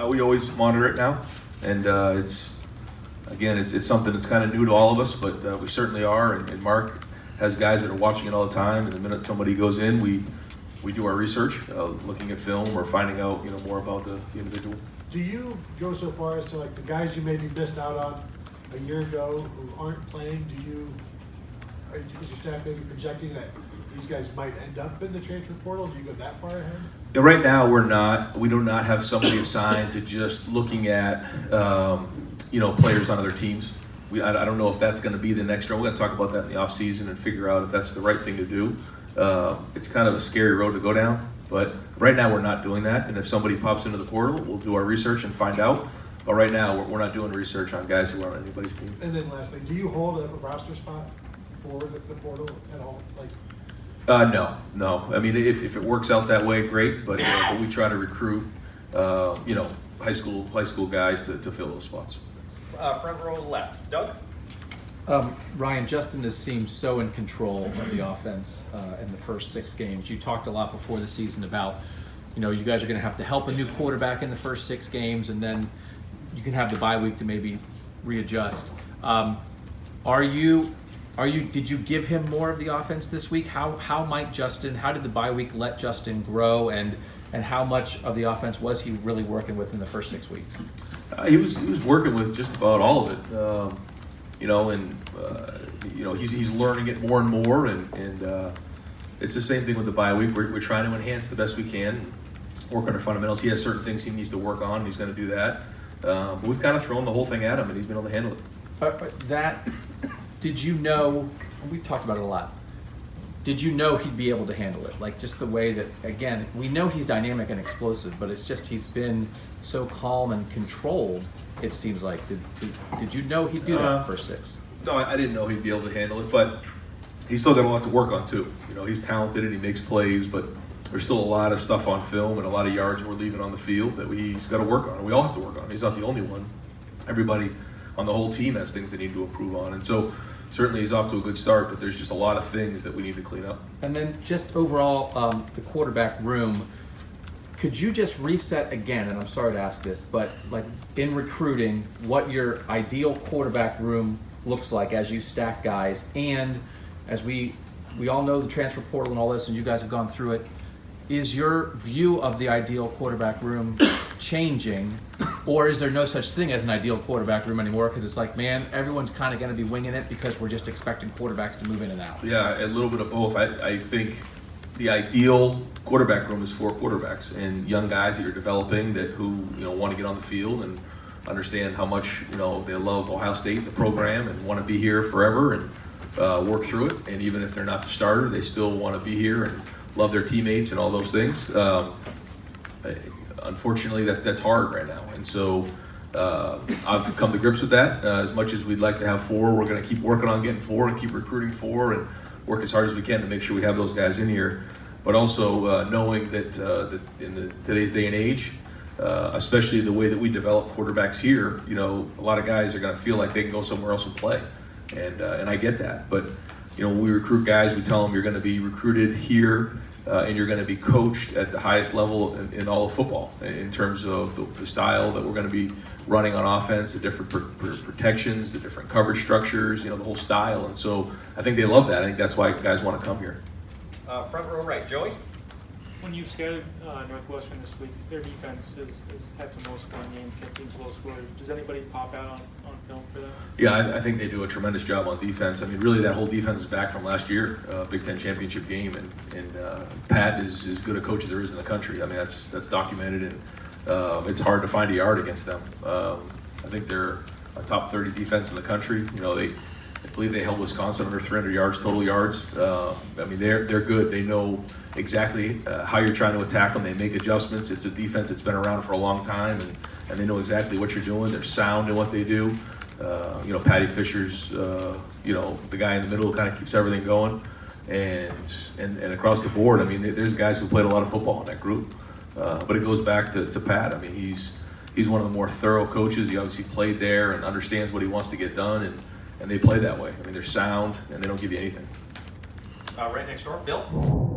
We always monitor it now, and it's something that's kind of new to all of us, but we certainly are. And Mark has guys that are watching it all the time. And the minute somebody goes in, we do our research, looking at film or finding out more about the individual. Do you go so far as to, like, the guys you maybe missed out on a year ago who aren't playing? Is your staff maybe projecting that these guys might end up in the transfer portal? Do you go that far ahead? Yeah, right now we're not. We do not have somebody assigned to just looking at players on other teams. I don't know if that's going to be the next round. We're going to talk about that in the off season and figure out if that's the right thing to do. It's kind of a scary road to go down, but right now we're not doing that. And if somebody pops into the portal, we'll do our research and find out. But right now we're not doing research on guys who aren't on anybody's team. And then lastly, do you hold a roster spot for the portal at all? No. I mean, if it works out that way, great. But we try to recruit, high school guys to fill those spots. Front row left, Doug. Ryan, Justin has seemed so in control of the offense in the first 6 games. You talked a lot before the season about, you guys are going to have to help a new quarterback in the first 6 games, and then you can have the bye week to maybe readjust. Did you give him more of the offense this week? How did the bye week let Justin grow, and how much of the offense was he really working with in the first 6 weeks? He was working with just about all of it. He's learning it more and more, and it's the same thing with the bye week. We're trying to enhance the best we can, work on our fundamentals. He has certain things he needs to work on, and he's going to do that. But we've kind of thrown the whole thing at him, and he's been able to handle it. Did you know, we've talked about it a lot, did you know he'd be able to handle it? Like, just the way that, again, we know he's dynamic and explosive, but it's just he's been so calm and controlled, it seems like. Did you know he'd do that first 6? No, I didn't know he'd be able to handle it, but he's still got a lot to work on too. He's talented and he makes plays, but there's still a lot of stuff on film and a lot of yards we're leaving on the field that he's got to work on. And we all have to work on. He's not the only one. Everybody on the whole team has things they need to improve on. And so certainly he's off to a good start, but there's just a lot of things that we need to clean up. And then just overall, the quarterback room, could you just reset again, and I'm sorry to ask this, but like in recruiting, what your ideal quarterback room looks like as you stack guys, and as we all know the transfer portal and all this, and you guys have gone through it, is your view of the ideal quarterback room changing, or is there no such thing as an ideal quarterback room anymore? Because it's like, man, everyone's kind of going to be winging it because we're just expecting quarterbacks to move in and out. Yeah, a little bit of both. I think the ideal quarterback room is 4 quarterbacks and young guys that you're developing who want to get on the field and understand how much they love Ohio State, the program, and want to be here forever and work through it. And even if they're not the starter, they still want to be here and love their teammates and all those things. Unfortunately, that's hard right now, and so I've come to grips with that. As much as we'd like to have 4, we're going to keep working on getting 4 and keep recruiting 4 and work as hard as we can to make sure we have those guys in here. But also knowing that in today's day and age, especially the way that we develop quarterbacks here, a lot of guys are going to feel like they can go somewhere else and play, and I get that. But when we recruit guys, we tell them you're going to be recruited here. And you're going to be coached at the highest level in all of football in terms of the style that we're going to be running on offense, the different protections, the different coverage structures, the whole style. And so I think they love that. I think that's why guys want to come here. Front row right, Joey. When you've scouted Northwestern this week, their defense has had some low-scoring games, kept teams low-scoring. Does anybody pop out on film for that? Yeah, I think they do a tremendous job on defense. I mean, really, that whole defense is back from last year, Big Ten championship game, and Pat is as good a coach as there is in the country. I mean, that's documented, and it's hard to find a yard against them. I think they're a top 30 defense in the country. I believe they held Wisconsin under 300 yards, total yards. I mean, they're good. They know exactly how you're trying to attack them. They make adjustments. It's a defense that's been around for a long time, and they know exactly what you're doing. They're sound in what they do. Patty Fisher's, the guy in the middle kind of keeps everything going. And across the board, I mean, there's guys who played a lot of football in that group. But it goes back to Pat. I mean, he's one of the more thorough coaches. He obviously played there and understands what he wants to get done, and they play that way. I mean, they're sound, and they don't give you anything. Right next door, Bill.